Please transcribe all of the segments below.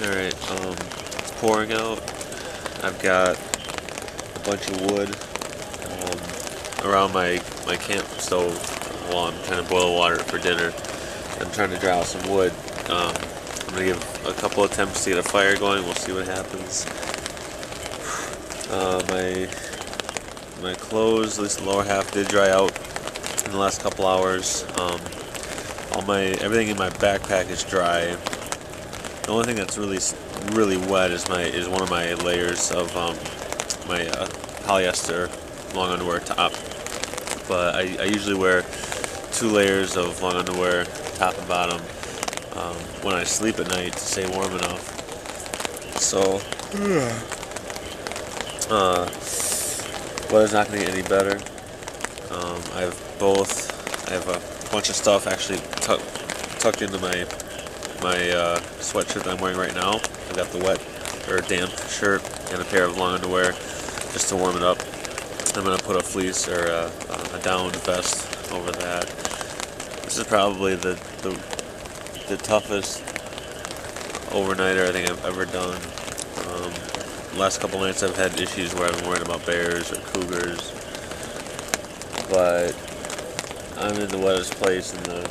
Alright, it's pouring out. I've got a bunch of wood around my camp stove while I'm trying to boil water for dinner. I'm trying to dry out some wood. I'm going to give a couple attempts to get a fire going. We'll see what happens. My clothes, at least the lower half, did dry out in the last couple hours. Everything in my backpack is dry. The only thing that's really wet is one of my layers of my polyester long underwear top. But I usually wear 2 layers of long underwear, top and bottom, when I sleep at night to stay warm enough. So, weather's not going to get any better. I have a bunch of stuff actually tucked into my sweatshirt that I'm wearing right now. I've got the wet or damp shirt and a pair of long underwear just to warm it up. I'm going to put a fleece or a down vest over that. This is probably the toughest overnighter I think I've ever done. Last couple nights I've had issues where I've been worried about bears or cougars, but I'm in the wettest place in the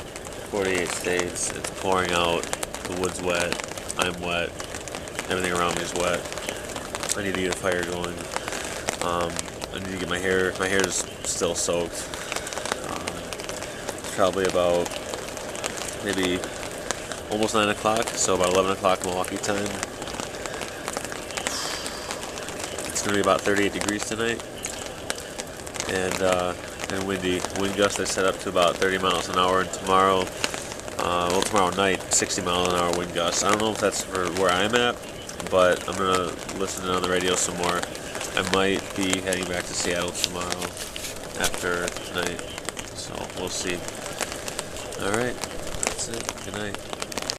48 states. It's pouring out, the wood's wet, I'm wet, everything around me is wet. I need to get a fire going. I need to get my hair's still soaked. It's probably about maybe almost 9 o'clock, so about 11 o'clock Milwaukee time. It's going to be about 38 degrees tonight, and windy. Wind gusts are set up to about 30 miles an hour, and tomorrow night, 60 mile an hour wind gusts. I don't know if that's for where I'm at, but I'm going to listen on the radio some more. I might be heading back to Seattle tomorrow after tonight, so we'll see. Alright, that's it. Good night.